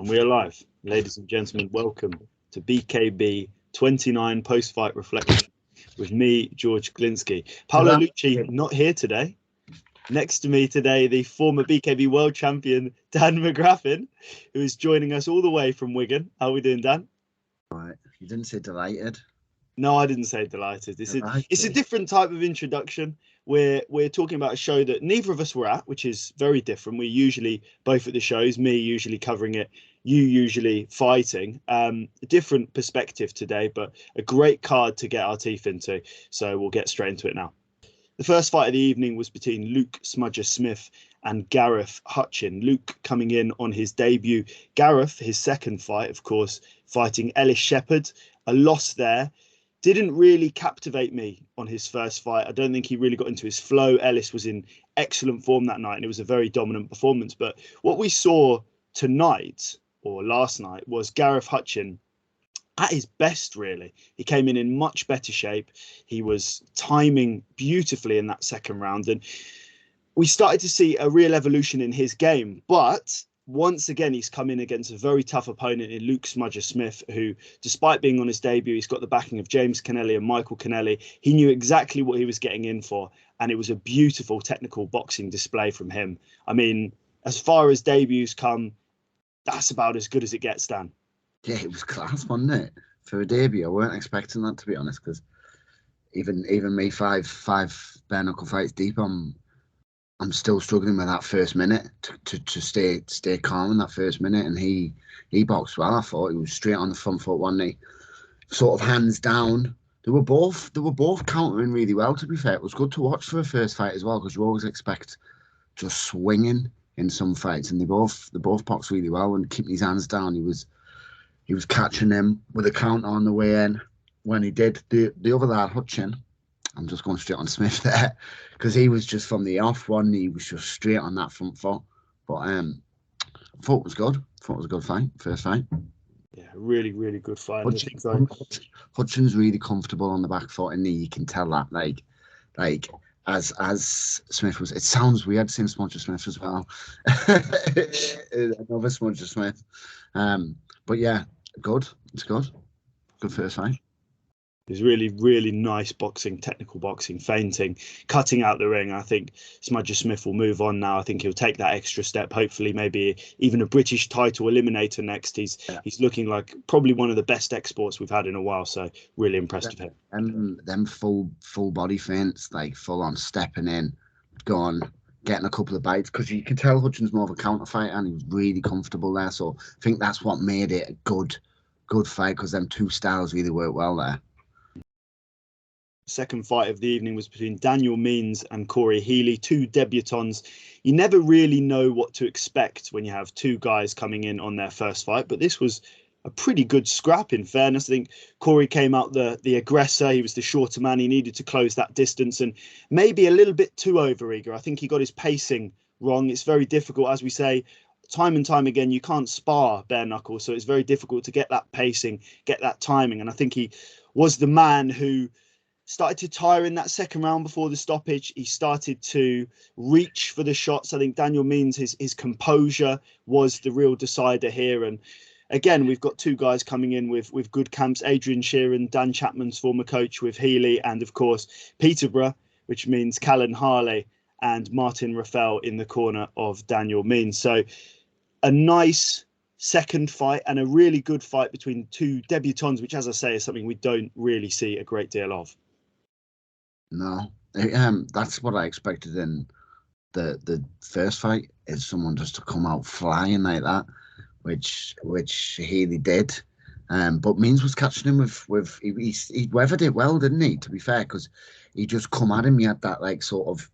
And we are live. Ladies and gentlemen, welcome to BKB 29 post-fight reflection with me, George Glinsky. Paolo Lucci not here today. Next to me today, the former BKB world champion, Dan McGraffin, who is joining us all the way from Wigan. How are we doing, Dan? Right. You didn't say delighted. No, I didn't say delighted. It's a different type of introduction. We're talking about a show that neither of us were at, which is very different. We're usually both at the shows, me usually covering it, you usually fighting. A different perspective today, but a great card to get our teeth into. So we'll get straight into it now. The first fight of the evening was between Luke Smudger Smith and Gareth Hutchin. Luke coming in on his debut. Gareth, his second fight, of course, fighting Ellis Shepherd. A loss there. Didn't really captivate me on his first fight. I don't think he really got into his flow. Ellis was in excellent form that night and it was a very dominant performance. But what we saw tonight or last night was Gareth Hutchin at his best, really. He came in much better shape. He was timing beautifully in that second round. And we started to see a real evolution in his game. But once again, he's come in against a very tough opponent in Luke Smudger Smith, who, despite being on his debut, he's got the backing of James Kennelly and Meikle Kennelly. He knew exactly what he was getting in for, and it was a beautiful technical boxing display from him. I mean, as far as debuts come, that's about as good as it gets, Dan. Yeah, it was class, wasn't it? For a debut, I weren't expecting that, to be honest, because even me, five bare-knuckle fights deep, I'm still struggling with that first minute to stay calm in that first minute, and he boxed well. I thought he was straight on the front foot, wasn't he? Sort of hands down. They were both countering really well. To be fair, it was good to watch for a first fight as well, because you always expect just swinging in some fights, and they both boxed really well and keeping his hands down. He was catching him with a counter on the way in. When he did the other lad, Hutchin, I'm just going straight on Smith there, because he was just from the off one. He was just straight on that front foot. But I thought it was good. Thought it was a good fight, first fight. Yeah, really, really good fight. Hutchin's really comfortable on the back foot, and you can tell that. Like as Smith was. It sounds weird saying Smudger Smith as well. Another Smudger Smith. But yeah, good. It's good. Good first fight. It's really, really nice boxing, technical boxing, feinting, cutting out the ring. I think Smudger Smith will move on now. I think he'll take that extra step. Hopefully, maybe even a British title eliminator next. He's looking like probably one of the best exports we've had in a while. So really impressed with him. And them full body feints, like full on stepping in, going, getting a couple of bites, because you can tell Hutchin's more of a counter fighter and he was really comfortable there. So I think that's what made it a good fight, because them two styles really worked well there. Second fight of the evening was between Daniel Means and Corey Healey, two debutants. You never really know what to expect when you have two guys coming in on their first fight, but this was a pretty good scrap, in fairness. I think Corey came out the aggressor. He was the shorter man. He needed to close that distance and maybe a little bit too overeager. I think he got his pacing wrong. It's very difficult, as we say, time and time again, you can't spar bare knuckle, so it's very difficult to get that pacing, get that timing. And I think he was the man who started to tire in that second round before the stoppage. He started to reach for the shots. I think Daniel Means, his composure was the real decider here. And again, we've got two guys coming in with good camps. Adrian Sheeran, Dan Chapman's former coach with Healey, and of course, Peterborough, which means Callan Harley and Martin Raffel in the corner of Daniel Means. So a nice second fight and a really good fight between two debutants, which, as I say, is something we don't really see a great deal of. No, that's what I expected in the first fight, is someone just to come out flying like that, which Healey did. But Means was catching him with he weathered it well, didn't he? To be fair, because he just come at him. He had that like sort of,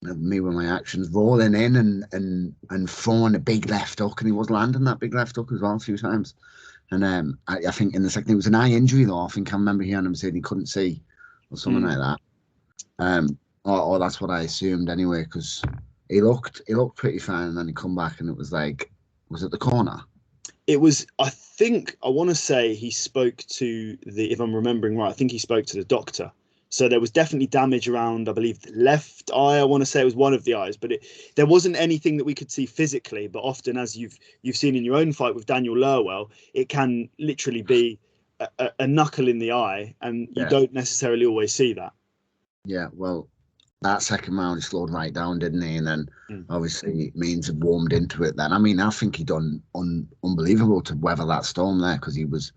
me with my actions, rolling in and throwing a big left hook, and he was landing that big left hook as well a few times. And I think in the second, it was an eye injury though. I think I remember hearing him saying he couldn't see or something like that. Or that's what I assumed anyway, because he looked pretty fine, and then he come back and it was like, was it the corner? It was, I want to say he spoke to if I'm remembering right, I think he spoke to the doctor So there was definitely damage around, I believe, the left eye. I want to say it was one of the eyes, but there wasn't anything that we could see physically. But often, as you've seen in your own fight with Daniel Lerwell, it can literally be a knuckle in the eye, and you don't necessarily always see that. Yeah, well, that second round he slowed right down, didn't he? And then obviously Means had warmed into it then. I mean, I think he done unbelievable to weather that storm there, because he was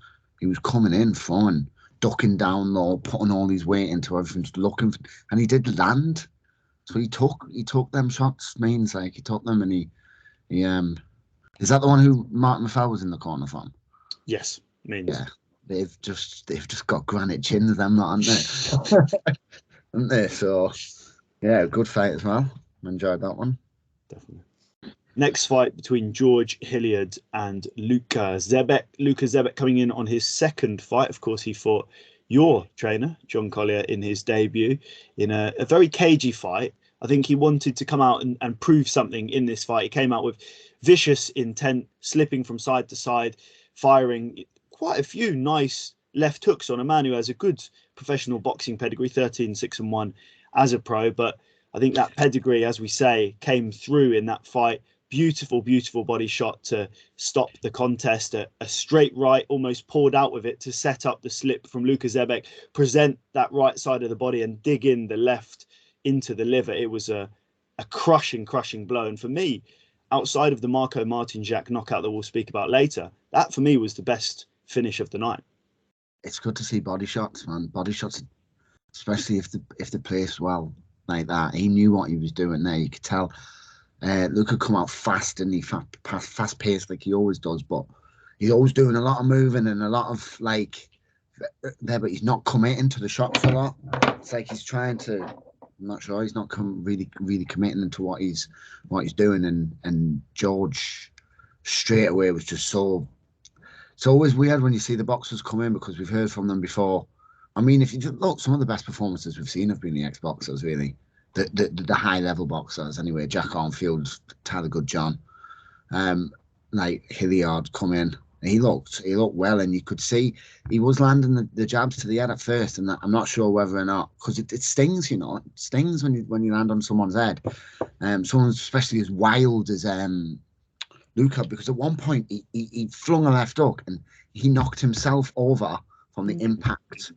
coming in, throwing, ducking down low, putting all his weight into everything, just looking, and he did land. So he took them shots, Means, like he took them, and he is that the one who Martin McFell was in the corner from? Yes, Means. Yeah, they've just got granite chins, them, not, haven't they? Haven't they? So yeah, good fight as well. Enjoyed that one. Definitely. Next fight between George Hillyard and Luka Zebec. Luka Zebec coming in on his second fight. Of course, he fought your trainer, John Collier, in his debut in a very cagey fight. I think he wanted to come out and prove something in this fight. He came out with vicious intent, slipping from side to side, firing quite a few nice left hooks on a man who has a good professional boxing pedigree, 13-6-1 as a pro. But I think that pedigree, as we say, came through in that fight. Beautiful, beautiful body shot to stop the contest. A straight right, almost poured out with it to set up the slip from Luka Zebec, present that right side of the body and dig in the left into the liver. It was a crushing blow. And for me, outside of the Marko Martinjak knockout that we'll speak about later, that for me was the best finish of the night. It's good to see body shots, man. Body shots, especially if they place well like that. He knew what he was doing there. You could tell. Luka come out fast, and he fast paced like he always does, but he's always doing a lot of moving and a lot of like there, but he's not committing to the shots a lot. It's like he's trying to. I'm not sure he's not really committing into what he's doing, and George straight away was just so. It's always weird when you see the boxers come in, because we've heard from them before. I mean, if you look, some of the best performances we've seen have been the ex-boxers, really. The high-level boxers, anyway. Jack Arnfield, Tyler Goodjohn, like Hillyard come in. He looked well, and you could see he was landing the jabs to the head at first, and I'm not sure whether or not, because it stings, it stings when you land on someone's head. Someone especially as wild as Luka, because at one point he flung a left hook and he knocked himself over from the impact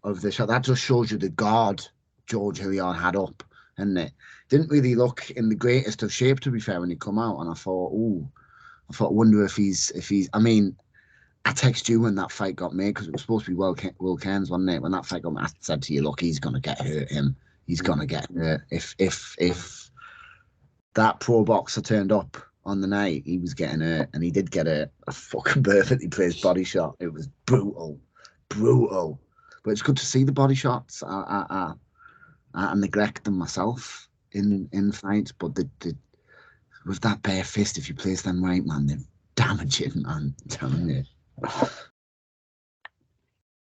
of the shot. That just shows you the guard George Hillyard had up, and it didn't really look in the greatest of shape, to be fair, when he come out. And I thought, I wonder if he's. I mean, I texted you when that fight got made, because it was supposed to be Will Cairns, wasn't it? When that fight got made, I said to you, look, he's gonna get hurt. He's gonna get hurt. If that pro boxer turned up on the night, he was getting hurt, and he did get a fucking perfectly placed body shot. It was brutal. But it's good to see the body shots. I neglect them myself in fights, but with that bare fist, if you place them right, man, they're damaging, man. I'm telling you.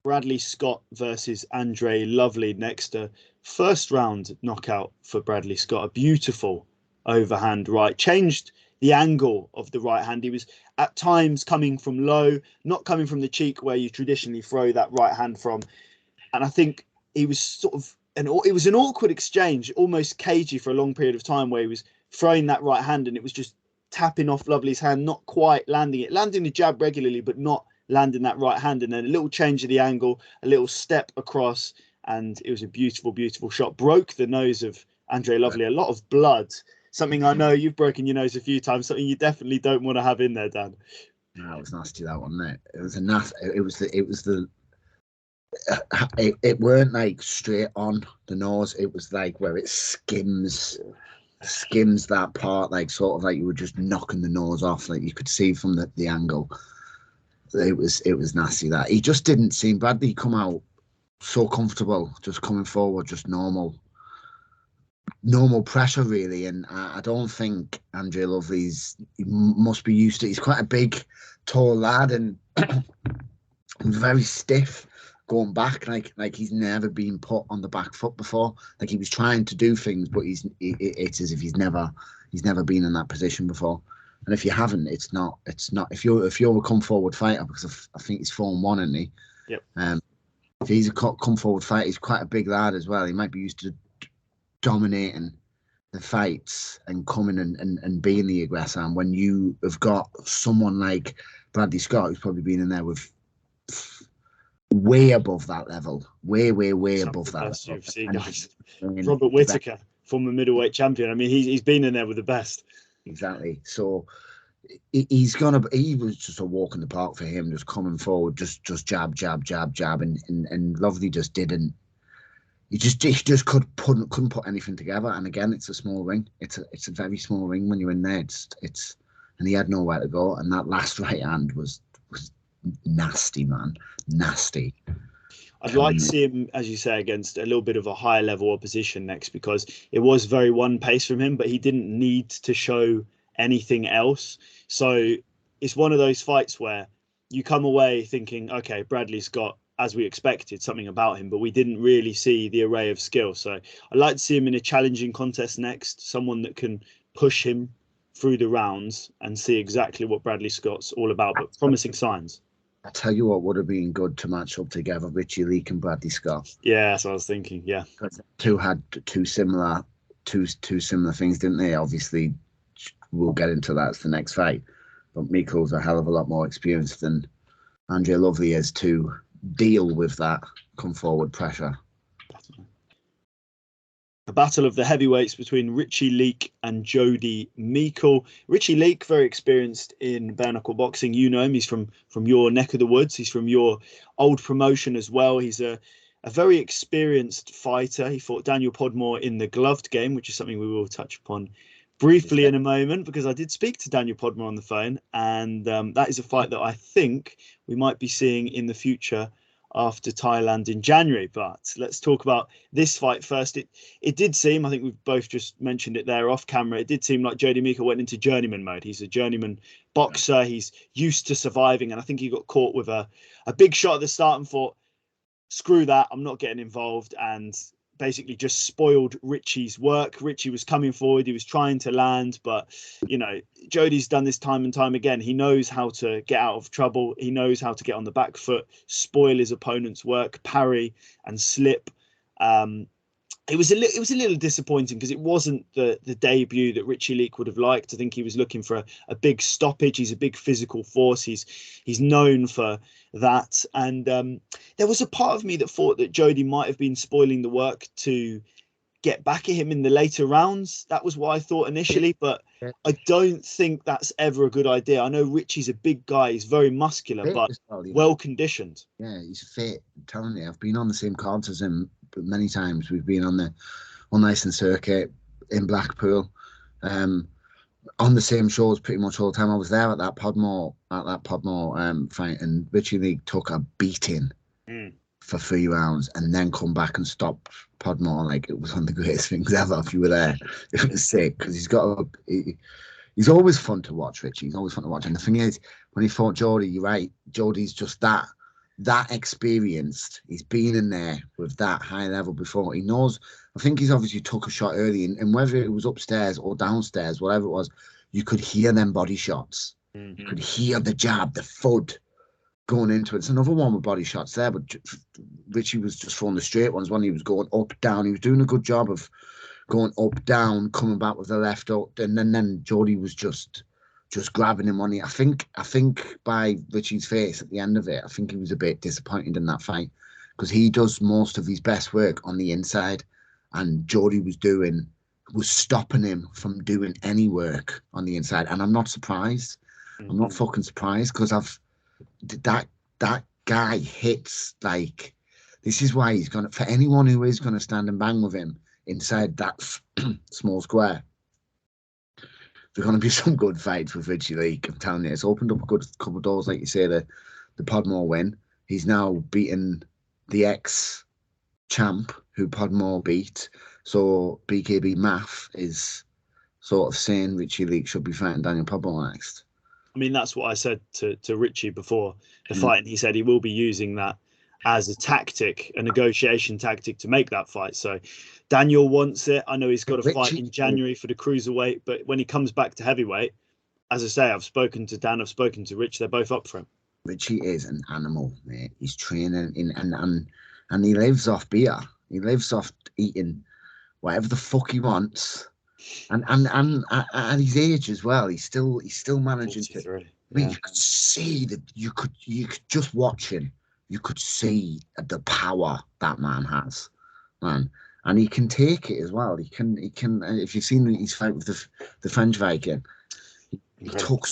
Bradley Scott versus Andre Lovli next. First round knockout for Bradley Scott. A beautiful overhand right. Changed the angle of the right hand. He was at times coming from low, not coming from the cheek where you traditionally throw that right hand from. And I think he was sort of, it was an awkward exchange, almost cagey for a long period of time, where he was throwing that right hand and it was just tapping off Lovely's hand, not quite landing it, landing the jab regularly, but not landing that right hand. And then a little change of the angle, a little step across, and it was a beautiful, beautiful shot. Broke the nose of Andre Lovli. A lot of blood. Something I know you've broken your nose a few times. Something you definitely don't want to have in there, Dan. No, it was nasty, that one. It was a nasty. It weren't like straight on the nose. It was like where it skims that part, like sort of like you were just knocking the nose off. Like you could see from the angle. It was nasty. That he just didn't seem. Bradley come out so comfortable, just coming forward, just normal pressure, really. And I don't think Andre Lovely's, he must be used to. He's quite a big, tall lad, and very stiff going back, like he's never been put on the back foot before. Like he was trying to do things, but it's as if he's never been in that position before. And if you haven't, it's not. If you're a come forward fighter, because I think he's 4-1, isn't he? Yep. if he's a come forward fight, he's quite a big lad as well. He might be used to dominating the fights and coming and being the aggressor. And when you have got someone like Bradley Scott, who's probably been in there with way above that level, way above that level. UFC guys. Robert Whittaker, former middleweight champion. I mean, he's been in there with the best. Exactly. So he was just a walk in the park for him, just coming forward, just jab, and Lovely just didn't. He just couldn't put anything together. And again, it's a small ring. It's a very small ring when you're in there. And he had nowhere to go. And that last right hand was nasty, man, nasty. I'd like to see him, as you say, against a little bit of a higher level opposition next, because it was very one pace from him, but he didn't need to show anything else. So it's one of those fights where you come away thinking, okay, Bradley's got, as we expected, something about him, but we didn't really see the array of skill. So I'd like to see him in a challenging contest next, someone that can push him through the rounds and see exactly what Bradley Scott's all about, but promising signs. I tell you what would have been good to match up together, Richie Leake and Bradley Scott. Yeah, that's what I was thinking. Yeah, two had two similar things, didn't they? Obviously, we'll get into that as the next fight. But Meikle's a hell of a lot more experienced than Andrea Lovely is to deal with that come forward pressure. A battle of the heavyweights between Richie Leake and Jody Meikle. Richie Leake, very experienced in bare-knuckle boxing. You know him. He's from your neck of the woods. He's from your old promotion as well. He's a very experienced fighter. He fought Daniel Podmore in the gloved game, which is something we will touch upon briefly in a moment, because I did speak to Daniel Podmore on the phone, and that is a fight that I think we might be seeing in the future after Thailand in January. But let's talk about this fight first. It did seem, I think we've both just mentioned it there off camera, it did seem like Jody Meikle went into journeyman mode. He's a journeyman boxer. He's used to surviving, and I think he got caught with a big shot at the start and thought, screw that, I'm not getting involved, and basically just spoiled Richie's work. Richie was coming forward, he was trying to land, but you know, Jody's done this time and time again. He knows how to get out of trouble. He knows how to get on the back foot, spoil his opponent's work, parry and slip. It was a little disappointing because it wasn't the debut that Richie Leake would have liked. I think he was looking for a big stoppage. He's a big physical force. He's known for that. And there was a part of me that thought that Jody might have been spoiling the work to get back at him in the later rounds. That was what I thought initially, but I don't think that's ever a good idea. I know Richie's a big guy. He's very muscular, but well conditioned. Yeah, he's fit. I'm telling you, I've been on the same cards as him many times. We've been on the Iceland circuit in Blackpool, on the same shows pretty much all the time. I was there at that Podmore fight, and Richie Leake took a beating for 3 rounds and then come back and stop Podmore like it was one of the greatest things ever. If you were there, it was sick because he's always fun to watch. Richie, he's always fun to watch. And the thing is, when he fought Jody, you're right, Jody's just that experienced. He's been in there with that high level before. He knows. I think he's obviously took a shot early, and whether it was upstairs or downstairs, whatever it was, you could hear them body shots. You could hear the jab, the thud going into it. It's another one with body shots there, but Richie was just throwing the straight ones when he was going up, down. He was doing a good job of going up, down, coming back with the left up, and then Jody was just grabbing him on it. I think by Richie's face at the end of it, I think he was a bit disappointed in that fight because he does most of his best work on the inside, and Jody was stopping him from doing any work on the inside. And I'm not surprised. I'm not fucking surprised because that guy hits like, this is why he's gonna, for anyone who is gonna stand and bang with him inside that small square, there's going to be some good fights with Richie Leake. I'm telling you, it's opened up a good couple of doors. Like you say, the Podmore win. He's now beaten the ex-champ who Podmore beat. So BKB math is sort of saying Richie Leake should be fighting Daniel Podmore next. I mean, that's what I said to Richie before the fight, and he said he will be using that as a tactic, a negotiation tactic to make that fight. So Daniel wants it. I know he's got a fight in January for the cruiserweight, but when he comes back to heavyweight, as I say, I've spoken to Dan, I've spoken to Rich, they're both up for him. Richie is an animal, mate. He's training in, and and he lives off beer. He lives off eating whatever the fuck he wants. And at his age as well, he's still managing to. I mean, you could see that you could just watch him. You could see the power that man has, man, and he can take it as well. He can. If you've seen his fight with the French Viking, he took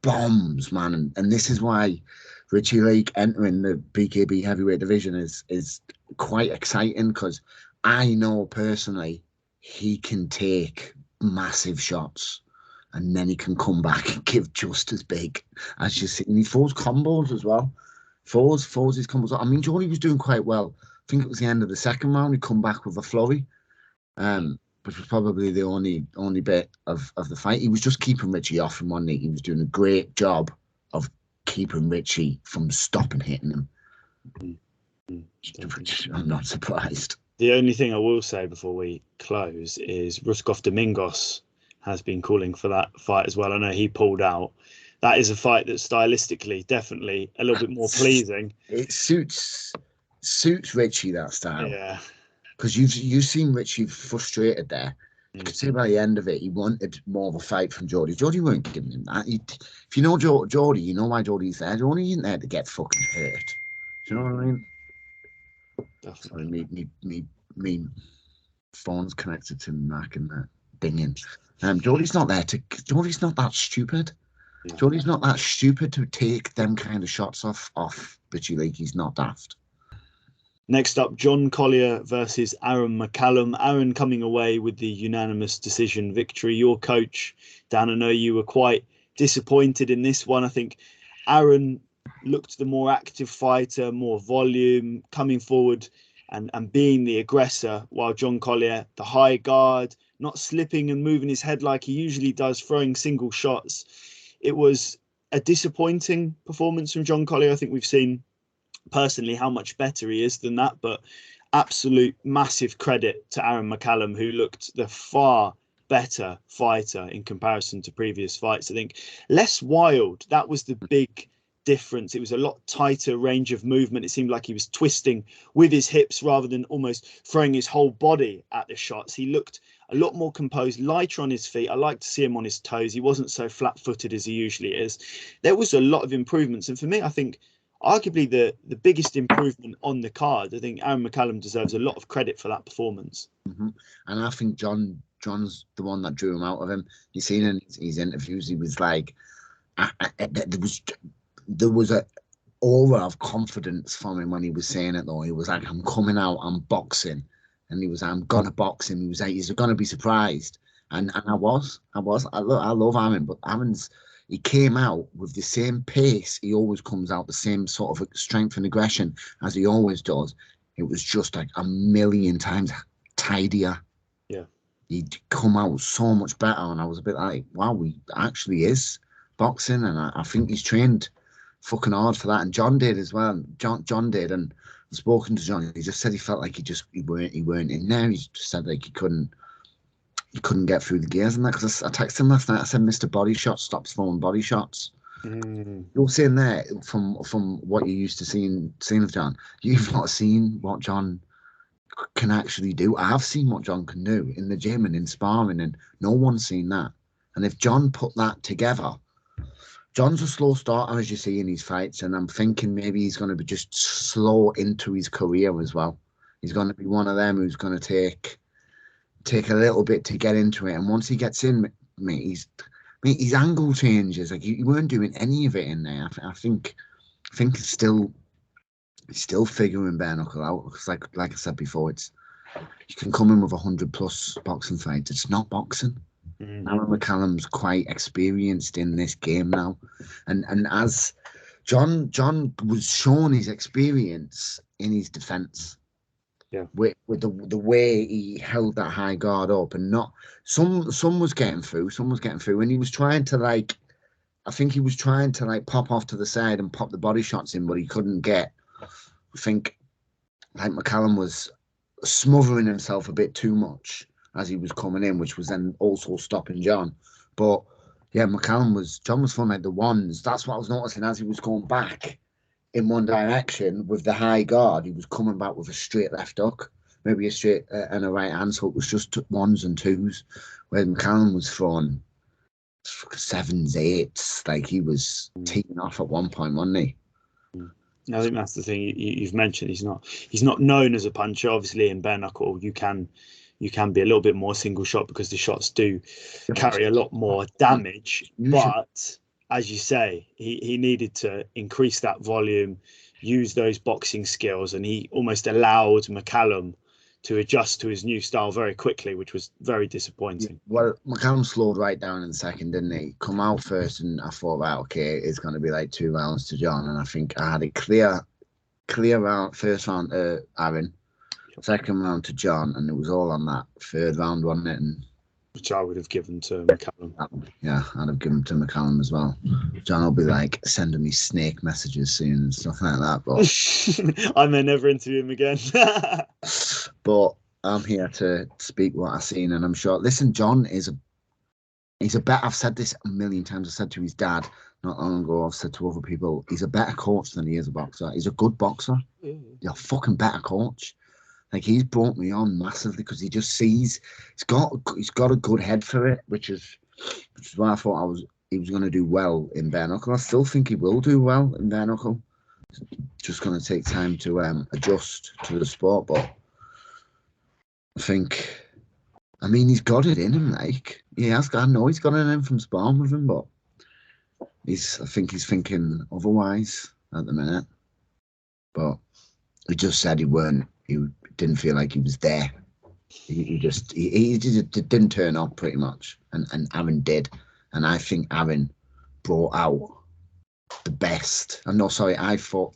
bombs, man, and this is why Richie Lake entering the BKB heavyweight division is quite exciting, because I know personally he can take massive shots and then he can come back and give just as big as you see. And he throws combos as well. Throws his combos. I mean, Jody was doing quite well. I think it was the end of the second round. He come back with a flurry, which was probably the only bit of the fight. He was just keeping Richie off him one night. He was doing a great job of keeping Richie from stopping hitting him. I'm not surprised. The only thing I will say before we close is Ruskov Domingos has been calling for that fight as well. I know he pulled out. That is a fight that's stylistically definitely a little bit more pleasing. It suits Richie, that style. Yeah. Because you've seen Richie frustrated there. You could see by the end of it, he wanted more of a fight from Jody. Jody weren't giving him that. If you know Jody, you know why Jody's there. Jody isn't there to get fucking hurt. Do you know what I mean? Definitely. Sorry, me phone's connected to Mac and that dinging. Jody's not that stupid. Yeah. Jody's not that stupid to take them kind of shots off Richie Lake. He's not daft. Next up, John Collier versus Aaron McCallum. Aaron coming away with the unanimous decision victory. Your coach, Dan, I know you were quite disappointed in this one. I think Aaron looked the more active fighter, more volume, coming forward and being the aggressor, while John Collier, the high guard, not slipping and moving his head like he usually does, throwing single shots. It was a disappointing performance from John Collier. I think we've seen personally how much better he is than that, but absolute massive credit to Aaron McCallum, who looked the far better fighter in comparison to previous fights. I think less wild. That was the big difference. It was a lot tighter range of movement. It seemed like he was twisting with his hips rather than almost throwing his whole body at the shots. He looked a lot more composed, lighter on his feet. I like to see him on his toes. He wasn't so flat-footed as he usually is. There was a lot of improvements, and for me, I think arguably the biggest improvement on the card. I think Aaron McCallum deserves a lot of credit for that performance. Mm-hmm. And I think John's the one that drew him out of him. You've seen in his interviews, he was like, there was a aura of confidence from him when he was saying it, though. He was like, I'm coming out, I'm boxing. And he was, I'm going to box him. He was like, he's going to be surprised. And I love Aaron, but he came out with the same pace he always comes out, the same sort of strength and aggression as he always does. It was just like a million times tidier. Yeah. He'd come out so much better. And I was a bit like, wow, he actually is boxing. And I think he's trained fucking hard for that. And John did as well. John did. And I've spoken to John. He just said he felt like he weren't in there. He just said like he couldn't get through the gears and that. Because I texted him last night. I said, Mr. Body Shot stops throwing body shots. You're saying there from what you used to seeing of John. You've not seen what John can actually do. I've seen what John can do in the gym and in sparring, and no one's seen that. And if John put that together, John's a slow starter, as you see in his fights, and I'm thinking maybe he's going to be just slow into his career as well. He's going to be one of them who's going to take a little bit to get into it, and once he gets in, his angle changes. Like you weren't doing any of it in there. I think it's still figuring bare-knuckle out. Because like I said before, you can come in with 100+ boxing fights. It's not boxing. Aaron McCallum's quite experienced in this game now, and as John was showing his experience in his defence, with the way he held that high guard up, and not some was getting through, and he was trying to pop off to the side and pop the body shots in, but he couldn't get. I think like McCallum was smothering himself a bit too much as he was coming in, which was then also stopping John. But yeah, John was throwing like the ones. That's what I was noticing as he was going back. in one direction with the high guard. He was coming back with a straight left hook, maybe a straight and a right hand. So it was just ones and twos, where McCallum was throwing sevens, eights. Like he was teeing off at one point, wasn't he? I think that's the thing you've mentioned. He's not known as a puncher. Obviously, in bare-knuckle, you can be a little bit more single shot because the shots do carry a lot more damage. But as you say, he needed to increase that volume, use those boxing skills, and he almost allowed McCallum to adjust to his new style very quickly, which was very disappointing. Well, McCallum slowed right down in the second, didn't he? Come out first, and I thought, right, okay, it's going to be like 2 rounds to John, and I think I had a clear round, first round to Aaron, second round to John, and it was all on that third round, wasn't it? And which I would have given to McCallum. Yeah, I'd have given to McCallum as well. John will be like sending me snake messages soon and stuff like that. But I may never interview him again. But I'm here to speak what I've seen, and I'm sure. Listen, John he's a better. I've said this a million times. I said to his dad not long ago. I've said to other people, he's a better coach than he is a boxer. He's a good boxer. He's a fucking better coach. Like he's brought me on massively because he just sees he's got a good head for it, which is why I thought he was going to do well in bare-knuckle. I still think he will do well in bare-knuckle. Just going to take time to adjust to the sport, but I mean, he's got it in him. Like he has got. I know he's got it in him from sparring with him, but I think he's thinking otherwise at the minute. But he just said he didn't feel like he was there. He just didn't turn up pretty much, and Aaron did, and I think Aaron brought out the best. I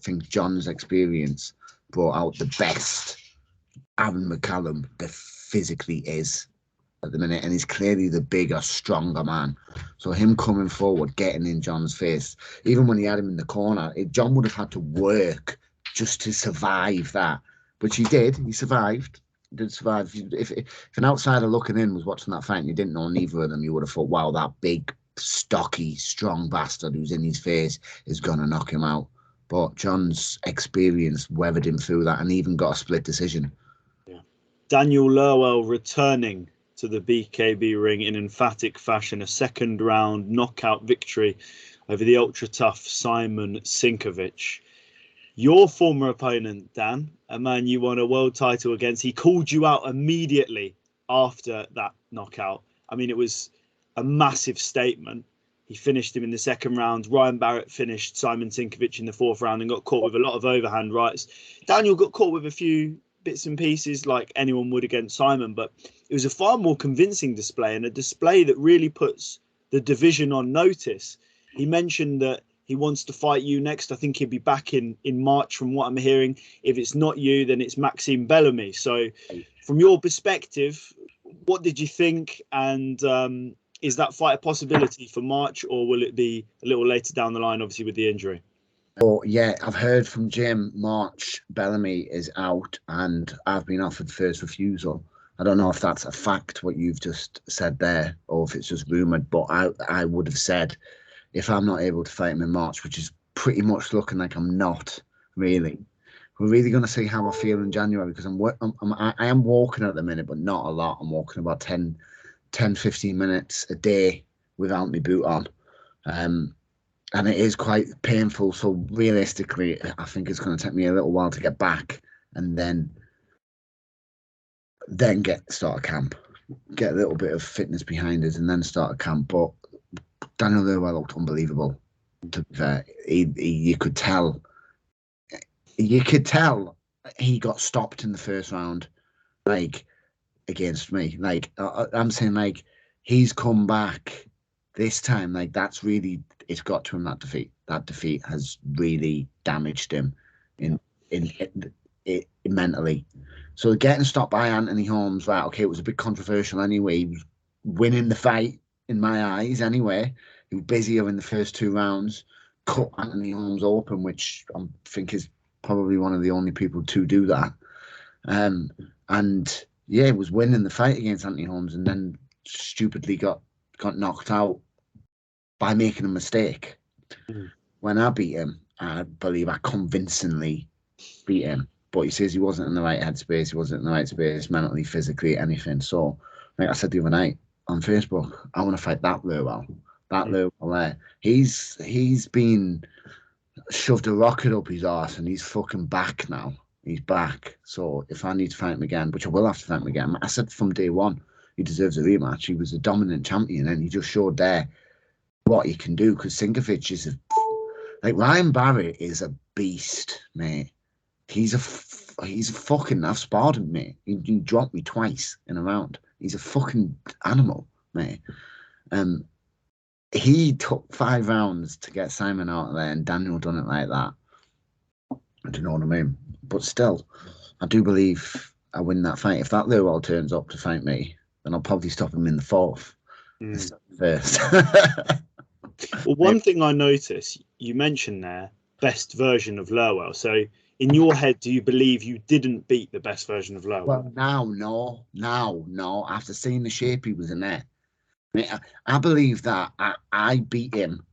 think John's experience brought out the best Aaron McCallum that physically is at the minute, and he's clearly the bigger, stronger man. So him coming forward, getting in John's face, even when he had him in the corner, John would have had to work just to survive that. Which he did. He survived. He did survive. If an outsider looking in was watching that fight and you didn't know neither of them, you would have thought, wow, that big, stocky, strong bastard who's in his face is going to knock him out. But John's experience weathered him through that and even got a split decision. Yeah. Daniel Lerwell returning to the BKB ring in emphatic fashion. A second round knockout victory over the ultra-tough Szymon Szynkiewicz. Your former opponent, Dan, a man you won a world title against, he called you out immediately after that knockout. I mean, it was a massive statement. He finished him in the second round. Ryan Barrett finished Szymon Szynkiewicz in the fourth round and got caught with a lot of overhand rights. Daniel got caught with a few bits and pieces like anyone would against Szymon, but it was a far more convincing display, and a display that really puts the division on notice. He mentioned that he wants to fight you next. I think he'll be back in March from what I'm hearing. If it's not you, then it's Maxime Bellamy. So from your perspective, what did you think? And is that fight a possibility for March, or will it be a little later down the line, obviously with the injury? Oh, yeah, I've heard from Jim March Bellamy is out and I've been offered first refusal. I don't know if that's a fact, what you've just said there, or if it's just rumoured, but I would have said, if I'm not able to fight him in March, which is pretty much looking like I'm not, really. We're really going to see how I feel in January, because I am walking at the minute, but not a lot. I'm walking about 10, 15 minutes a day without my boot on. And it is quite painful. So realistically, I think it's going to take me a little while to get back and then start a camp, get a little bit of fitness behind it and then start a camp. But Daniel Lerwell looked unbelievable. To be fair, you could tell he got stopped in the first round, like against me. Like I'm saying, like he's come back this time. Like that's really, it's got to him, that defeat. That defeat has really damaged him in mentally. So getting stopped by Anthony Holmes, right? Okay, it was a bit controversial anyway. He was winning the fight in my eyes anyway. He was busier in the first 2 rounds, cut Anthony Holmes open, which I think is probably one of the only people to do that. And yeah, was winning the fight against Anthony Holmes and then stupidly got knocked out by making a mistake when I beat him. I believe I convincingly beat him. But he says he wasn't in the right headspace. He wasn't in the right space, mentally, physically, anything. So, like I said the other night on Facebook, I want to fight that Lerwell. That Lerwell there. He's been shoved a rocket up his arse and he's fucking back now. He's back. So if I need to fight him again, which I will have to fight him again, I said from day one, he deserves a rematch. He was a dominant champion and he just showed there what he can do, because Szynkiewicz is like Ryan Barrett is a beast, mate. He's a fucking. I've sparred him, mate. He dropped me twice in a round. He's a fucking animal, mate. He took 5 rounds to get Szymon out of there, and Daniel done it like that. I don't know what I mean, but still, I do believe I win that fight. If that Lerwell turns up to fight me, then I'll probably stop him in the 4th. First. Well, one thing I noticed, you mentioned there, best version of Lerwell. So in your head, do you believe you didn't beat the best version of Lerwell? Well, no. After seeing the shape he was in there, I believe that I beat him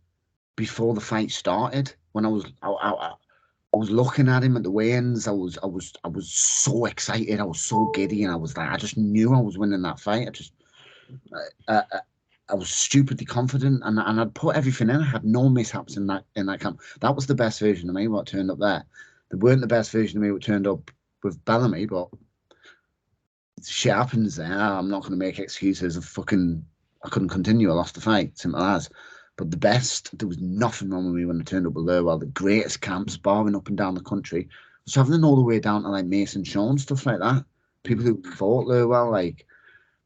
before the fight started. When I was looking at him at the weigh-ins, I was so excited, I was so giddy, and I was like, I just knew I was winning that fight. I was stupidly confident, and I'd put everything in. I had no mishaps in that camp. That was the best version of me, what turned up there. They weren't the best version of me what turned up with Bellamy, but shit happens there. I'm not going to make excuses of I couldn't continue. I lost the fight, simple as. But the best, there was nothing wrong with me when I turned up with Lerwell. The greatest camps, sparring up and down the country. I was traveling all the way down to like Mason Sean, stuff like that. People who fought Lerwell, like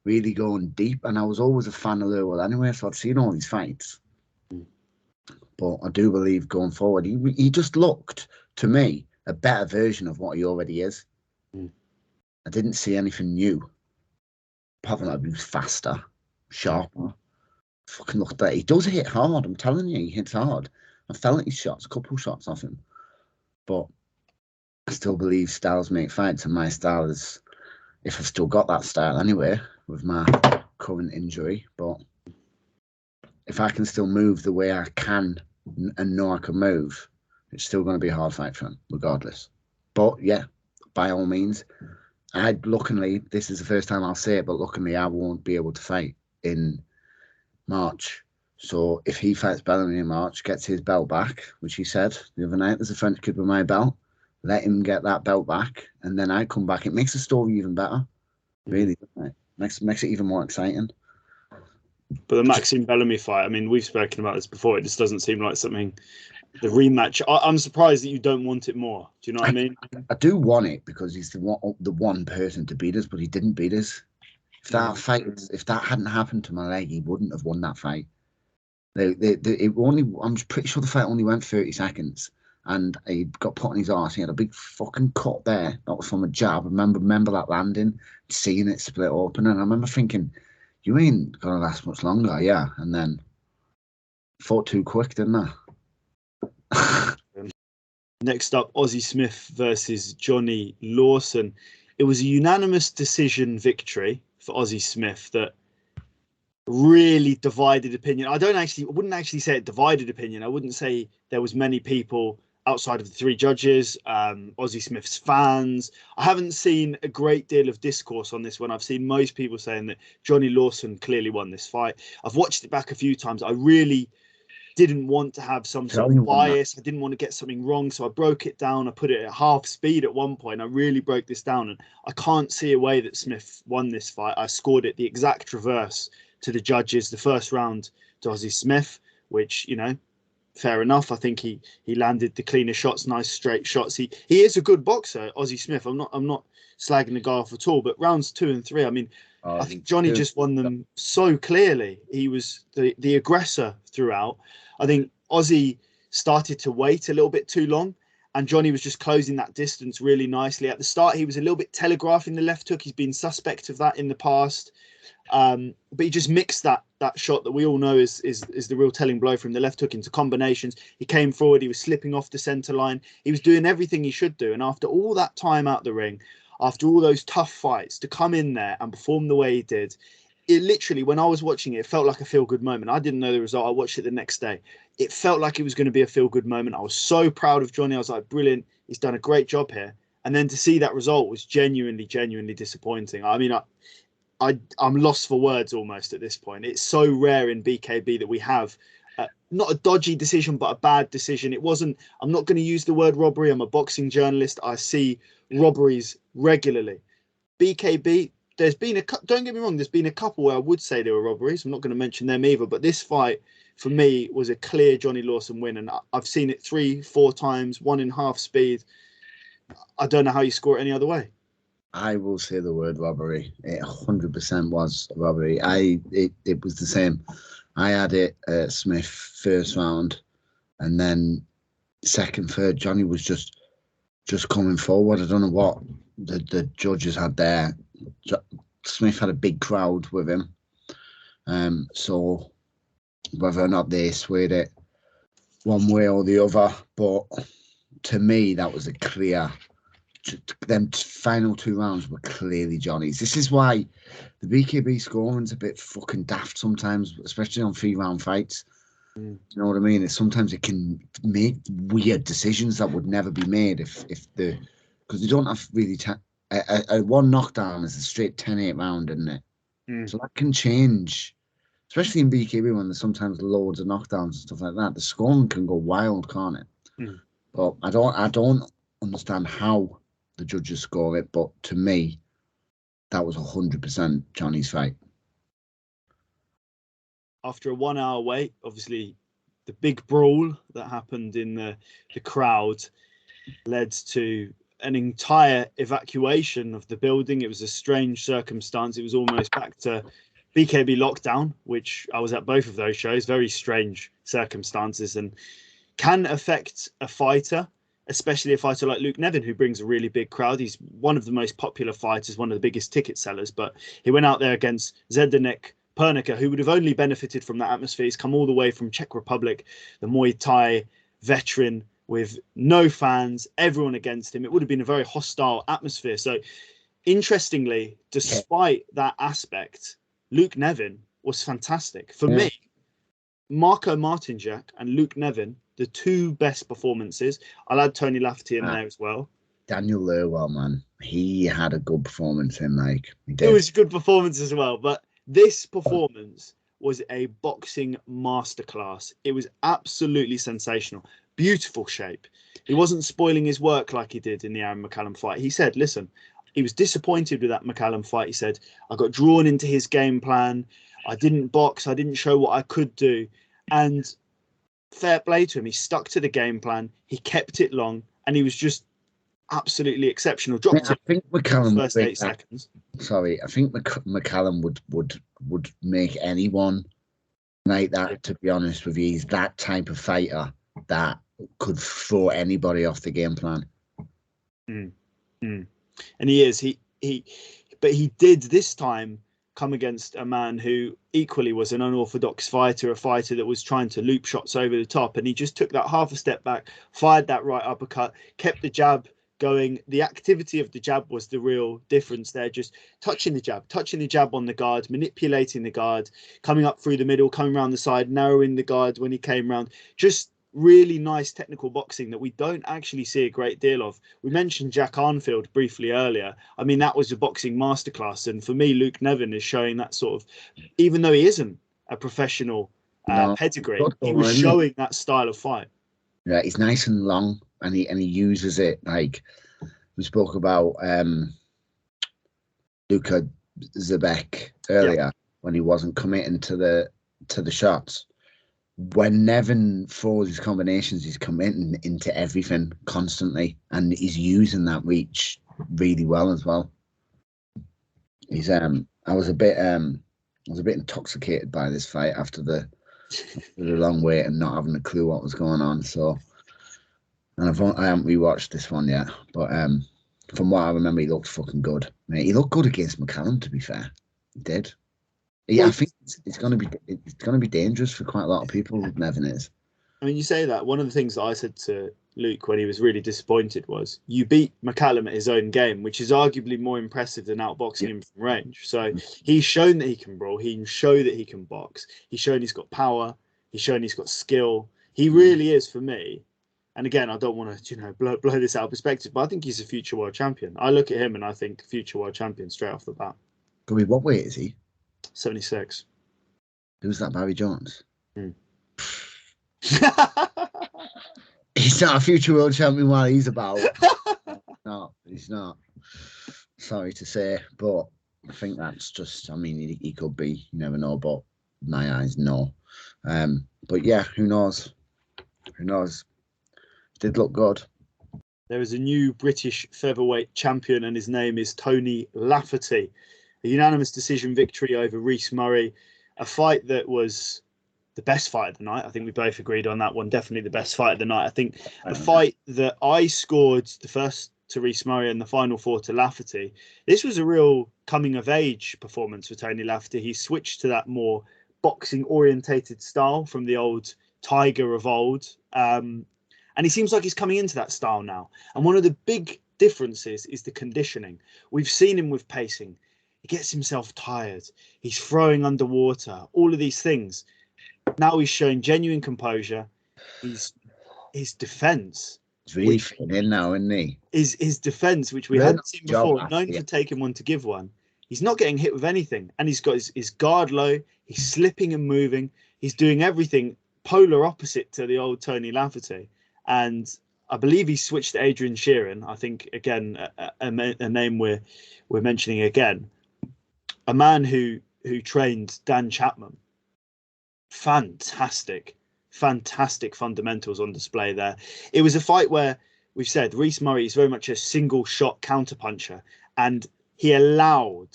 really going deep. And I was always a fan of Lerwell anyway, so I'd seen all these fights. But I do believe going forward, he just looked, to me, a better version of what he already is. I didn't see anything new. Apart from that, he was faster, sharper. Fucking looked at it. He does hit hard, I'm telling you, he hits hard. I felt his shots, a couple shots off him. But I still believe styles make fights, and my style is, if I've still got that style anyway, with my current injury, but if I can still move the way I can and know I can move, it's still going to be a hard fight for him, regardless. But yeah, by all means, luckily, this is the first time I'll say it, but luckily I won't be able to fight in March. So if he fights Bellamy in March, gets his belt back, which he said the other night, there's a French kid with my belt, let him get that belt back, and then I come back. It makes the story even better, really, doesn't it? Makes it even more exciting. But the Maxime Bellamy fight, I mean, we've spoken about this before. It just doesn't seem like something. The rematch, I'm surprised that you don't want it more. Do you know what I mean? I do want it because he's the one person to beat us, but he didn't beat us. If that hadn't happened to my leg, he wouldn't have won that fight. I'm pretty sure the fight only went 30 seconds, and he got put on his arse. He had a big fucking cut there. That was from a jab. I remember that landing, seeing it split open, and I remember thinking, you ain't gonna last much longer, yeah. And then fought too quick, didn't I? Next up, Ozzy Smith versus Jonny Lawson. It was a unanimous decision victory for Ozzy Smith that really divided opinion. I wouldn't actually say it divided opinion. I wouldn't say there was many people outside of the 3 judges, Ozzy Smith's fans. I haven't seen a great deal of discourse on this one. I've seen most people saying that Jonny Lawson clearly won this fight. I've watched it back a few times. I really didn't want to have some sort of bias. I didn't want to get something wrong. So I broke it down. I put it at half speed at one point. I really broke this down, and I can't see a way that Smith won this fight. I scored it the exact reverse to the judges. The first round to Ozzy Smith, which, you know, fair enough. I think he landed the cleaner shots, nice straight shots. He is a good boxer, Ozzy Smith. I'm not slagging the guy off at all, but rounds 2 and 3, I mean, I think Jonny just won them so clearly. He was the aggressor throughout. I think Ozzy started to wait a little bit too long, and Jonny was just closing that distance really nicely. At the start, he was a little bit telegraphing the left hook. He's been suspect of that in the past. But he just mixed that shot that we all know is the real telling blow from the left hook into combinations. He came forward. He was slipping off the centre line. He was doing everything he should do. And after all that time out the ring, after all those tough fights, to come in there and perform the way he did, it literally, when I was watching it, it felt like a feel-good moment. I didn't know the result. I watched it the next day. It felt like it was going to be a feel-good moment. I was so proud of Jonny. I was like, brilliant. He's done a great job here. And then to see that result was genuinely disappointing. I mean, I'm lost for words almost at this point. It's so rare in BKB that we have not a dodgy decision, but a bad decision. It wasn't, I'm not going to use the word robbery. I'm a boxing journalist. I see robberies regularly. BKB, there's been don't get me wrong, there's been a couple where I would say there were robberies. I'm not going to mention them either, but this fight for me was a clear Jonny Lawson win. And I've seen it 3-4 times, 1.5 speed. I don't know how you score it any other way. I will say the word robbery. It 100% was a robbery. It was the same. I had it Smith first round, and then second, third, Jonny was just coming forward. I don't know what the judges had there. Smith had a big crowd with him, so whether or not they swayed it one way or the other, but to me that was a clear. Them final 2 rounds were clearly Jonny's. This is why the BKB scoring's a bit fucking daft sometimes, especially on 3-round fights. You know what I mean? Sometimes it can make weird decisions that would never be made because they don't have really a one knockdown is a straight 10-8 round, isn't it? So that can change, especially in BKB when there's sometimes loads of knockdowns and stuff like that. The scoring can go wild, can't it? But I don't understand how the judges score it, but to me, that was 100% Jonny's fight. After a 1 hour wait, obviously the big brawl that happened in the crowd led to an entire evacuation of the building. It was a strange circumstance. It was almost back to BKB lockdown, which I was at both of those shows. Very strange circumstances and can affect a fighter, especially a fighter like Luke Nevin, who brings a really big crowd. He's one of the most popular fighters, one of the biggest ticket sellers, but he went out there against Zdenek, Pernica, who would have only benefited from that atmosphere. He's come all the way from Czech Republic, the Muay Thai veteran with no fans, everyone against him. It would have been a very hostile atmosphere. So interestingly, despite that aspect, Luke Nevin was fantastic. For me, Marko Martinjak and Luke Nevin, the 2 best performances. I'll add Tony Lafferty in there as well. Daniel Lerwell, man, he had a good performance in It was a good performance as well, but this performance was a boxing masterclass. It was absolutely sensational. Beautiful shape. He wasn't spoiling his work like he did in the Aaron McCallum fight. He said, listen, he was disappointed with that McCallum fight. He said, I got drawn into his game plan. I didn't box. I didn't show what I could do. And fair play to him. He stuck to the game plan. He kept it long, and he was just absolutely exceptional. I think McCallum first 8 seconds. Sorry, I think McCallum would make anyone like that. To be honest with you, he's that type of fighter that could throw anybody off the game plan. And he is. But he did this time come against a man who equally was an unorthodox fighter, a fighter that was trying to loop shots over the top. And he just took that half a step back, fired that right uppercut, kept the jab going. The activity of the jab was the real difference there. Just touching the jab on the guard, manipulating the guard, coming up through the middle, coming around the side, narrowing the guard when he came around. Just really nice technical boxing that we don't actually see a great deal of. We mentioned Jack Arnfield briefly earlier. I mean, that was a boxing masterclass. And for me, Luke Nevin is showing that sort of, even though he isn't a professional pedigree, he was showing that style of fight. Yeah, he's nice and long, and he uses it like we spoke about Luka Zebec earlier when he wasn't committing to the shots. When Nevin throws his combinations, he's committing into everything constantly, and he's using that reach really well as well. He's I was a bit intoxicated by this fight after the long wait and not having a clue what was going on. So, and I haven't rewatched this one yet, but from what I remember, he looked fucking good. Mate, he looked good against McCallum, to be fair. He did. Yeah, I think it's going to be dangerous for quite a lot of people. Nevin is. I mean, you say that. One of the things that I said to Luke, when he was really disappointed, was you beat McCallum at his own game, which is arguably more impressive than outboxing him from range. So he's shown that he can brawl. He can show that he can box. He's shown he's got power. He's shown he's got skill. He really is, for me. And again, I don't want to, blow this out of perspective, but I think he's a future world champion. I look at him and I think future world champion straight off the bat. What weight is he? 76. Who's that, Barry Jones? He's not a future world champion while he's about. No, he's not. Sorry to say, but I think that's just, he could be. You never know, but my eyes, no. But yeah, who knows? Who knows? Did look good. There is a new British featherweight champion, and his name is Tony Lafferty. A unanimous decision victory over Reece Murray. A fight that was the best fight of the night. I think we both agreed on that one. Definitely the best fight of the night. I think the fight that I scored, the first to Reece Murray and the final 4 to Lafferty, this was a real coming-of-age performance for Tony Lafferty. He switched to that more boxing-orientated style from the old Tiger of old. And he seems like he's coming into that style now. And one of the big differences is the conditioning. We've seen him with pacing. He gets himself tired. He's throwing underwater. All of these things. Now he's showing genuine composure. His defence. He's really fitting in now, isn't he? His defence, which we hadn't seen before, known for taking one to give one. He's not getting hit with anything. And he's got his guard low. He's slipping and moving. He's doing everything polar opposite to the old Tony Lafferty. And I believe he switched to Adrian Sheeran. I think, again, a name we're mentioning again. A man who trained Dan Chapman. Fantastic fundamentals on display there. It was a fight where we've said Reece Murray is very much a single shot counterpuncher, and he allowed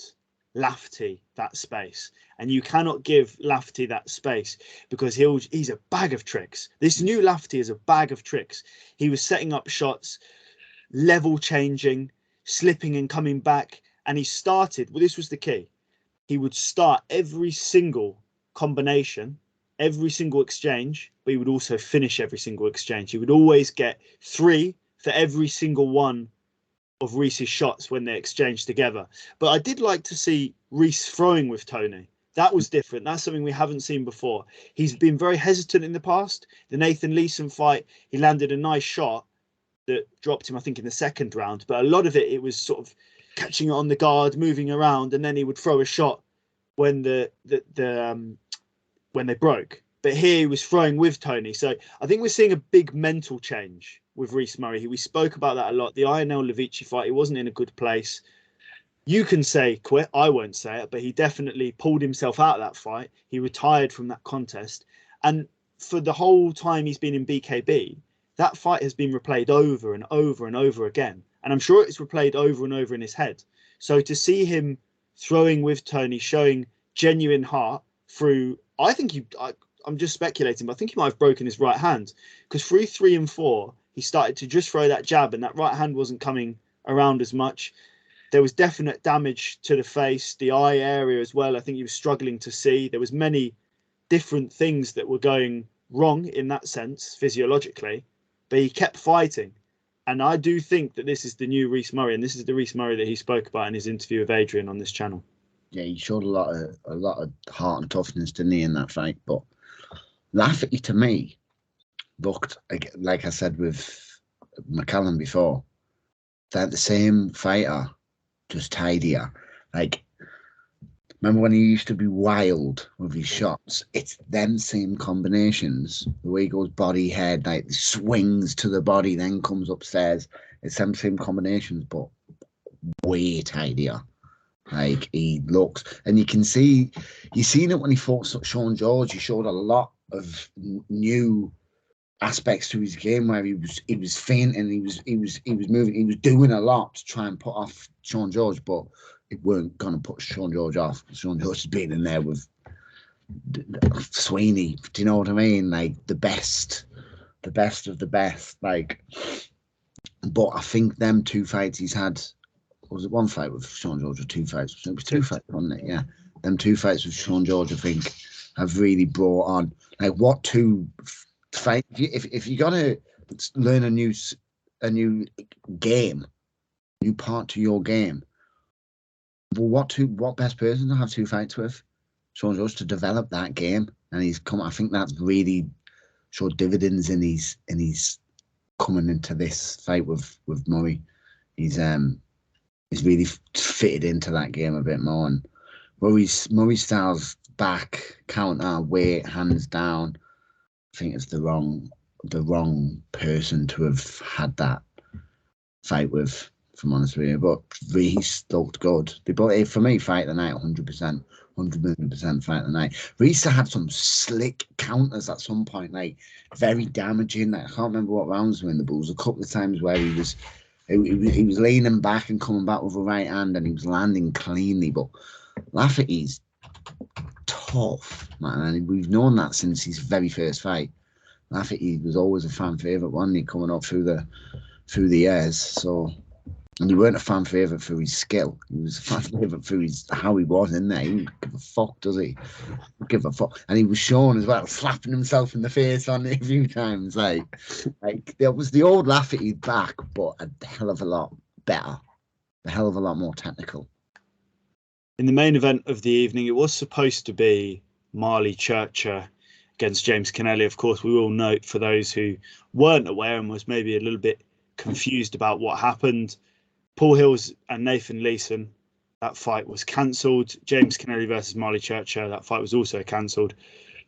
Lafferty that space. And you cannot give Lafferty that space because he's a bag of tricks. This new Lafferty is a bag of tricks. He was setting up shots, level changing, slipping and coming back. And he started, well, this was the key. He would start every single combination, every single exchange, but he would also finish every single exchange. He would always get 3 for every single one of Reece's shots when they exchanged together. But I did like to see Reece throwing with Tony. That was different. That's something we haven't seen before. He's been very hesitant in the past. The Nathan Leeson fight, he landed a nice shot that dropped him, I think, in the second round. But a lot of it was sort of catching it on the guard, moving around, and then he would throw a shot when when they broke. But here he was throwing with Tony. So I think we're seeing a big mental change with Reece Murray. We spoke about that a lot. The Ionel Levici fight, he wasn't in a good place. You can say quit. I won't say it, but he definitely pulled himself out of that fight. He retired from that contest. And for the whole time he's been in BKB, that fight has been replayed over and over and over again. And I'm sure it's replayed over and over in his head. So to see him throwing with Tony, showing genuine heart through, I'm just speculating, but I think he might have broken his right hand, because through 3 and 4, he started to just throw that jab and that right hand wasn't coming around as much. There was definite damage to the face, the eye area as well. I think he was struggling to see. There was many different things that were going wrong in that sense, physiologically, but he kept fighting. And I do think that this is the new Reece Murray, and this is the Reece Murray that he spoke about in his interview with Adrian on this channel. Yeah, he showed a lot of heart and toughness, didn't he, in that fight? But Lafferty, to me, looked, like I said with McCallum before, they're the same fighter, just tidier. Like, remember when he used to be wild with his shots? It's them same combinations. The way he goes body, head, like swings to the body, then comes upstairs. It's them same combinations, but way tidier. Like, he looks, and you can see, you seen it when he fought Sean George. He showed a lot of new aspects to his game where he was fainting, he was moving, he was doing a lot to try and put off Sean George, but it weren't gonna put Sean George off. Sean George has been in there with Sweeney. Do you know what I mean? Like the best of the best. Like, but I think them 2 fights he's had. Was it 1 fight with Sean George or 2 fights? It was 2 fights, wasn't it? Yeah, them 2 fights with Sean George, I think, have really brought on, like, what 2 fight. If you're gonna learn a new game, new part to your game. Well, what best person to have 2 fights with? Sean Jones to develop that game, and he's come. I think that's really showed dividends in his coming into this fight with Murray. He's really fitted into that game a bit more, and Murray's style's back, counter, weight, hands down. I think it's the wrong person to have had that fight with, if I'm honest with you. But Reece looked good. They both, for me, fight the night 100%. 100% fight the night. Reece had some slick counters at some point, like very damaging. I can't remember what rounds were in the Bulls. A couple of times where he was leaning back and coming back with a right hand, and he was landing cleanly. But Lafferty's tough, man, and we've known that since his very first fight. Lafferty was always a fan favourite, wasn't he, coming up through the years. So, and he weren't a fan favourite for his skill. He was a fan favourite for how he was in there. He didn't give a fuck, does he? Give a fuck. And he was shown as well, slapping himself in the face on it a few times. Like there was the old Lafferty back, but a hell of a lot better, a hell of a lot more technical. In the main event of the evening, it was supposed to be Marley Churcher against James Kennelly. Of course, we will note, for those who weren't aware and was maybe a little bit confused about what happened, Paul Hills and Nathan Leeson, that fight was cancelled. James Kennelly versus Marley Churcher, that fight was also cancelled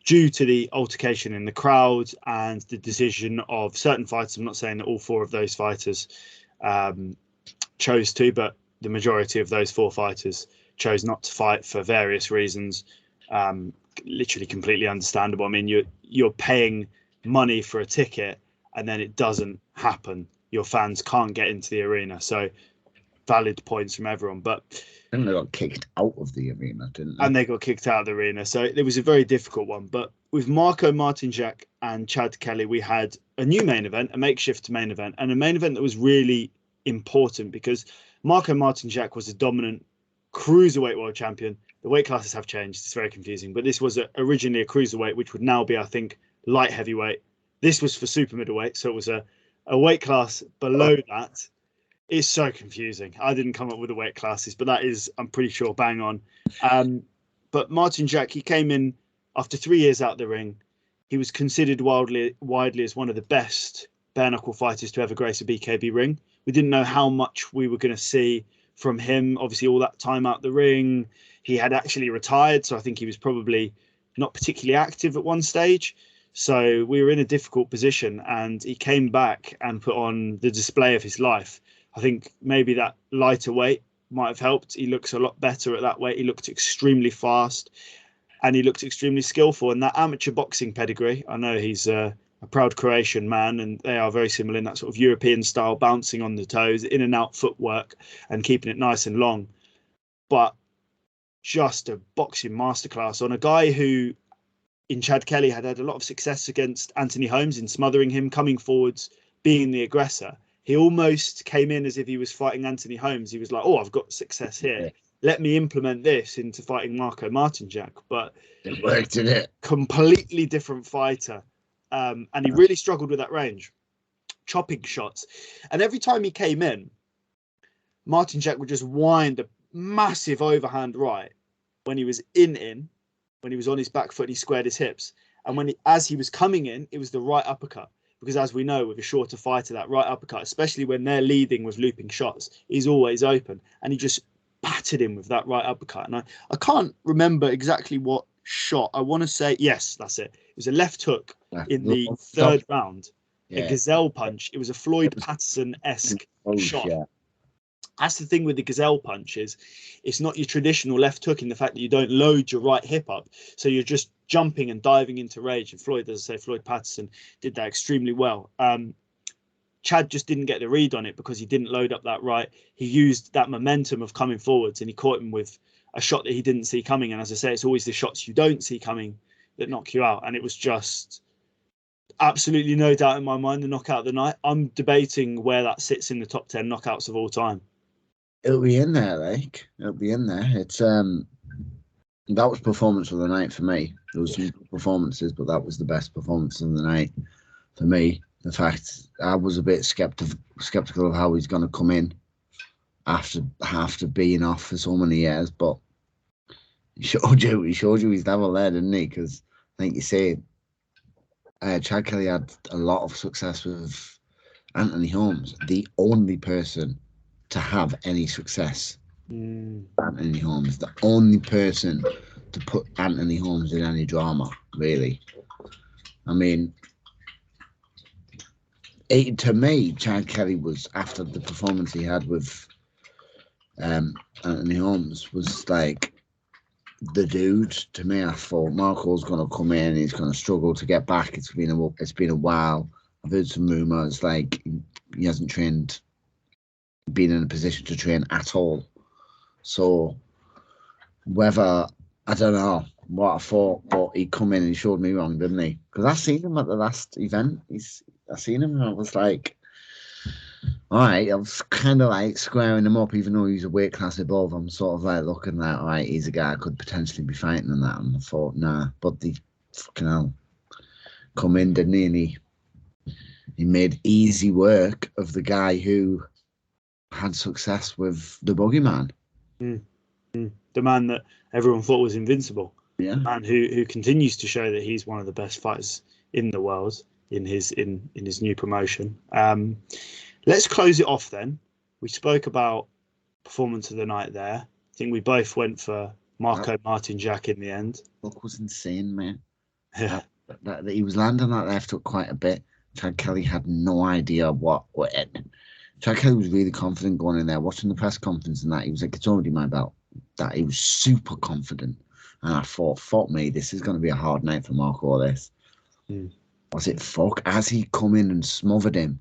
due to the altercation in the crowd and the decision of certain fighters. I'm not saying that all 4 of those fighters chose to, but the majority of those 4 fighters chose not to fight for various reasons. Literally completely understandable. I mean, you're paying money for a ticket and then it doesn't happen. Your fans can't get into the arena. So valid points from everyone. But I think they got kicked out of the arena, didn't they? And they got kicked out of the arena. So it was a very difficult one. But with Marko Martinjak and Chad Kelly, we had a new main event, a makeshift main event, and a main event that was really important because Marko Martinjak was a dominant cruiserweight world champion. The weight classes have changed. It's very confusing. But this was originally a cruiserweight, which would now be, I think, light heavyweight. This was for super middleweight. So it was a weight class below that. It's so confusing. I didn't come up with the weight classes, but that is, I'm pretty sure, bang on. But Martinjak, he came in after 3 years out the ring. He was considered widely as one of the best bare-knuckle fighters to ever grace a BKB ring. We didn't know how much we were going to see from him. Obviously, all that time out the ring, he had actually retired, so I think he was probably not particularly active at one stage. So we were in a difficult position, and he came back and put on the display of his life. I think maybe that lighter weight might have helped. He looks a lot better at that weight. He looked extremely fast, and he looked extremely skillful. And that amateur boxing pedigree, I know he's a proud Croatian man, and they are very similar in that sort of European style, bouncing on the toes, in and out footwork, and keeping it nice and long. But just a boxing masterclass on a guy who, in Chad Kelly, had a lot of success against Anthony Holmes in smothering him, coming forwards, being the aggressor. He almost came in as if he was fighting Anthony Holmes. He was like, oh, I've got success here. Let me implement this into fighting Marko Martinjak. But it worked, didn't it? Completely different fighter. And he really struggled with that range, chopping shots. And every time he came in, Martinjak would just wind a massive overhand right when he was when he was on his back foot and he squared his hips. And as he was coming in, it was the right uppercut. Because as we know, with a shorter fighter, that right uppercut, especially when they're leading with looping shots, is always open. And he just battered him with that right uppercut. And I can't remember exactly what shot. I want to say, yes, that's it. It was a left hook in the third round, a gazelle punch. It was a Floyd Patterson-esque shot. Yeah. That's the thing with the gazelle punch is it's not your traditional left hook in the fact that you don't load your right hip up. So you're just jumping and diving into rage. And Floyd, as I say, Floyd Patterson did that extremely well. Chad just didn't get the read on it because he didn't load up that right. He used that momentum of coming forwards and he caught him with a shot that he didn't see coming. And as I say, it's always the shots you don't see coming that knock you out. And it was just absolutely no doubt in my mind the knockout of the night. I'm debating where that sits in the top 10 knockouts of all time. It'll be in there, like it'll be in there. It's that was performance of the night for me. There was some performances, but that was the best performance of the night for me. the fact I was a bit skeptical of how he's going to come in after being off for so many years, but he showed you his level there, didn't he? Because I think you say Chad Kelly had a lot of success with Anthony Holmes, the only person to have any success. Anthony Holmes, the only person to put Anthony Holmes in any drama, really. I mean, to me, Chad Kelly was, after the performance he had with Anthony Holmes, was like the dude. To me, I thought Marko's going to come in, he's going to struggle to get back. It's been a while. I've heard some rumours like he hasn't been in a position to train at all. So whether, I don't know what I thought, but he come in and he showed me wrong, didn't he? Because I seen him at the last event. I seen him and I was like, all right, I was kind of like squaring him up, even though he's a weight class above. I'm sort of like looking at, all right, he's a guy I could potentially be fighting in that. And I thought, nah, but the fucking hell come in, didn't he? And he made easy work of the guy who had success with the Boogeyman. The man that everyone thought was invincible. Yeah. The man who continues to show that he's one of the best fighters in the world in his new promotion. Let's close it off then. We spoke about performance of the night there. I think we both went for Marko Martinjak in the end. Look, was insane, man. Yeah. That he was landing that left hook quite a bit. Chad Kelly had no idea what it. Chad Kelly was really confident going in there, watching the press conference and that. He was like, it's already my belt. That he was super confident. And I thought, fuck me, this is going to be a hard night for Marko, this. Was it fuck? As he come in and smothered him,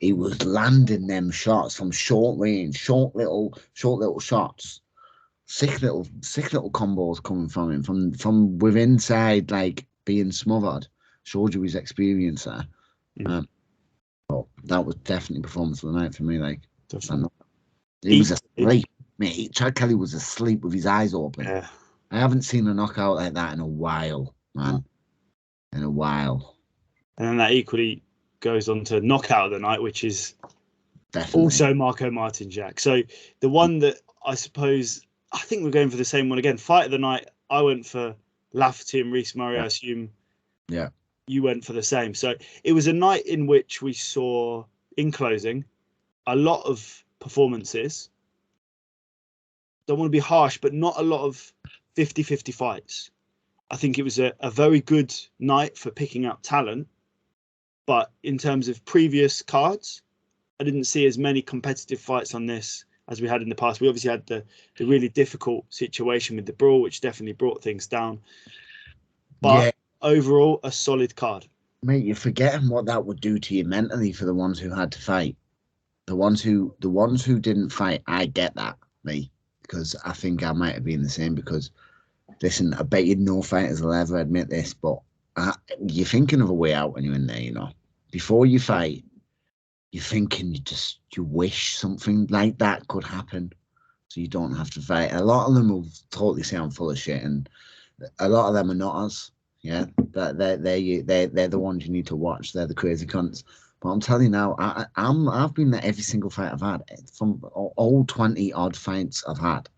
he was landing them shots from short range, short little shots. Sick little combos coming from him, from within side, like being smothered. Showed you his experience there. But that was definitely performance of the night for me. Like, he was asleep. Mate, Chad Kelly was asleep with his eyes open. Yeah. I haven't seen a knockout like that in a while, man. In a while. And then that equally goes on to knockout of the night, which is definitely also Marko Martinjak. So the one that I think we're going for the same one again. Fight of the night, I went for Lafferty and Reece Murray. I assume you went for the same. So it was a night in which we saw, in closing, a lot of performances. Don't want to be harsh, but not a lot of 50-50 fights. I think it was a very good night for picking up talent. But in terms of previous cards, I didn't see as many competitive fights on this as we had in the past. We obviously had the really difficult situation with the brawl, which definitely brought things down. But overall, a solid card. Mate, you're forgetting what that would do to you mentally for the ones who had to fight. The ones who didn't fight, I get that, mate. Because I think I might have been the same. Because, listen, I bet you no fighters will ever admit this, but you're thinking of a way out when you're in there, you know. Before you fight, you're thinking you wish something like that could happen so you don't have to fight. A lot of them will totally say I'm full of shit, and a lot of them are not us. Yeah, they're the ones you need to watch. They're the crazy cunts. But I'm telling you now, I've been there every single fight I've had. From all 20 odd fights I've had,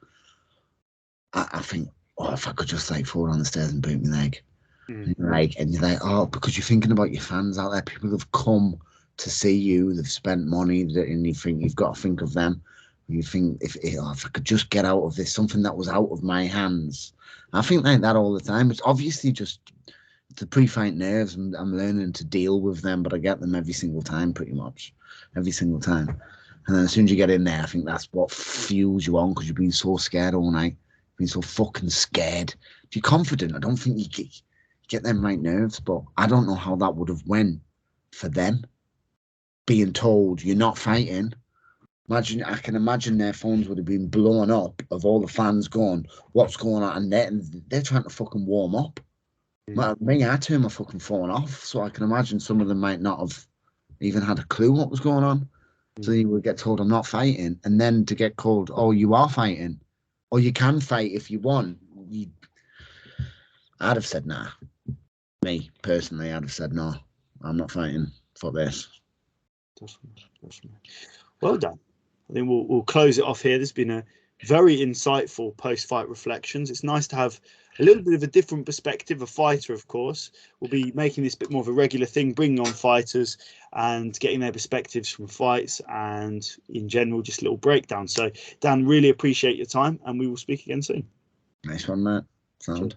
I think, if I could just like fall on the stairs and break my leg. And you're like, because you're thinking about your fans out there. People have come to see you. They've spent money, and you think you've got to think of them. You think if I could just get out of this, something that was out of my hands. I think like that all the time. It's obviously just the pre-fight nerves. I'm learning to deal with them, but I get them every single time, pretty much every single time. And then as soon as you get in there, I think that's what fuels you on, because you've been so scared all night. You've been so fucking scared. If you're confident, I don't think you get them right nerves, but I don't know how that would have went for them. Being told you're not fighting. I can imagine their phones would have been blown up of all the fans going, what's going on? And they're trying to fucking warm up. I turned my fucking phone off, so I can imagine some of them might not have even had a clue what was going on. So you would get told, I'm not fighting. And then to get called, oh, you are fighting. Or you can fight if you want. I'd have said, nah. Me, personally, I'd have said, no, I'm not fighting. for this. Definitely. Well done. I think we'll close it off here. There's been a very insightful post-fight reflections. It's nice to have a little bit of a different perspective. A fighter, of course, will be making this a bit more of a regular thing, bringing on fighters and getting their perspectives from fights and in general, just a little breakdown. So, Dan, really appreciate your time and we will speak again soon. Nice one, mate. Sound.